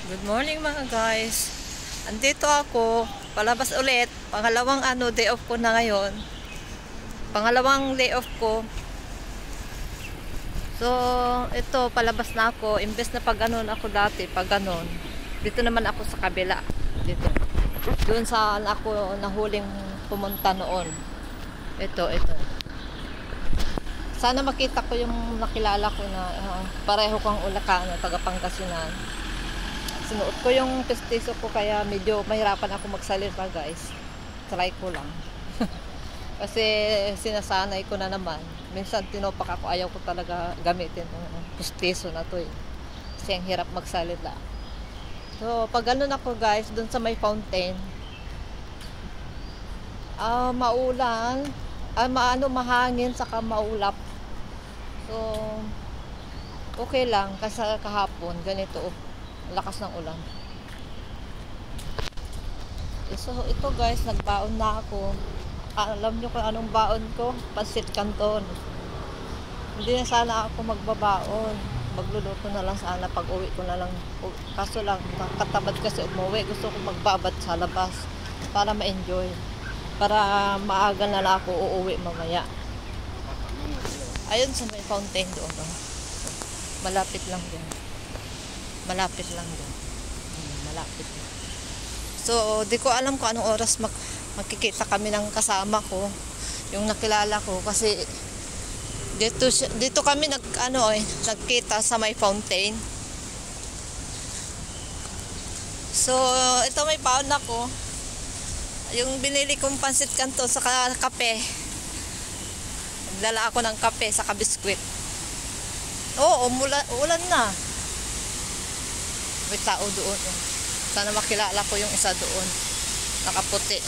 Good morning mga guys. Andito ako, palabas ulit. Pangalawang day off ko na ngayon. Pangalawang day off ko. So, ito palabas na ako. Imbes na pag ako dati, pag dito naman ako sa kabila. Dito. Doon saan ako nahuling pumunta noon. Ito. Sana makita ko yung nakilala ko na pareho kang Ulacano, taga Pangasinan. Sinuot ko yung pestiso ko kaya medyo mahirapan ako magsalita guys. Try ko lang. Kasi sinasanay ko na naman. Minsan tinopak ako, ayaw ko talaga gamitin yung pestiso na to eh. Kasi ang hirap magsalita. So pag ako guys, dun sa may fountain, maulan, mahangin saka maulap. So okay lang kasi kahapon ganito lakas ng ulan. So ito guys, nagbaon na ako. Alam nyo kung anong baon ko? Pansit Canton. Hindi na sana ako magbabaon. Magluluto na lang sana pag uwi ko na lang. Kaso lang, katamad kasi umuwi. Gusto ko magbabad sa labas para ma-enjoy. Para maaga na lang ako uuwi mamaya. Ayun sa may fountain doon. Malapit lang doon. Malapit. So, di ko alam kung anong oras magkikita kami ng kasama ko, yung nakilala ko, kasi dito kami nagkita sa may fountain. So, ito may baon ako. Yung binili kong pansit Canton sa kape. Nagdala ako ng kape sa biskwit. Oo, ulan na. May tao doon. Sana makilala ko yung isa doon. Nakaputi.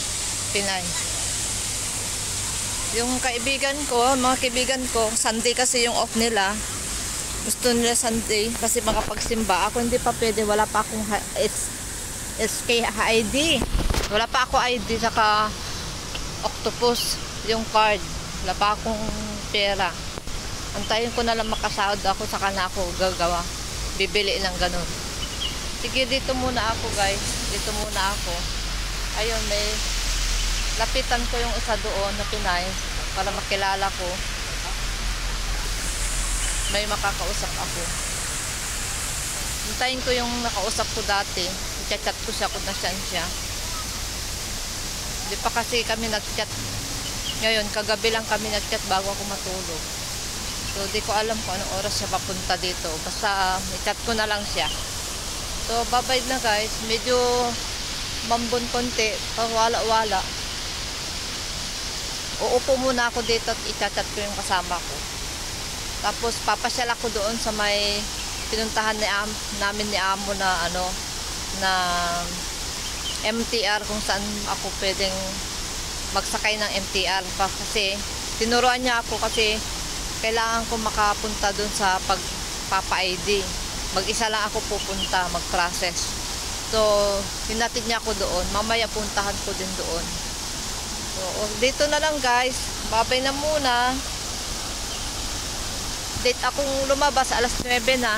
Pinay. Yung mga kaibigan ko, Sunday kasi yung off nila. Gusto nila Sunday kasi makapagsimba. Ako hindi pa pwede. Wala pa akong SK ID. Wala pa ako ID saka octopus yung card. Wala pa akong pera. Antayin ko na lang makasahod ako saka na ako gagawa. Bibili ng ganun. Sige, dito muna ako guys. Dito muna ako. Ayun, may lapitan ko yung isa doon na Pinay para makilala ko. May makakausap ako. Hintayin ko yung nakausap ko dati. I-chat ko siya kung nasaan siya. Di pa kasi kami nag-chat. Ngayon, kagabi lang kami nag-chat bago ako matulog. So, di ko alam kung anong oras siya papunta dito. Basta, i-chat ko na lang siya. So, babay na guys. Medyo mambon konti. Pawala-wala. Uupo muna ako dito at i-chat ko yung kasama ko. Tapos, papasyal ako doon sa may pinuntahan namin ni Amo na na MTR kung saan ako pwedeng magsakay ng MTR. Kasi, tinuruan niya ako kasi kailangan ko makapunta doon sa pagpapa-ID. Mag-isa lang ako pupunta, mag-process. So, hinatid niya ako doon. Mamaya puntahan ko din doon. So, dito na lang guys. Babay na muna. Date akong lumabas alas 9 na.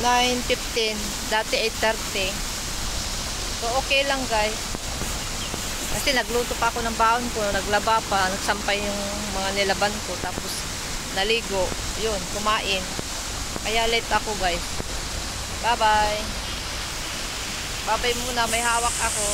9:15. Dati 8:30. So, okay lang guys. Kasi nagluto pa ako ng baon ko. Naglaba pa. Nagsampay yung mga nilaban ko. Tapos, naligo. Yun, kumain. Kaya late ako guys. Bye-bye. Bye-bye muna. May hawak ako.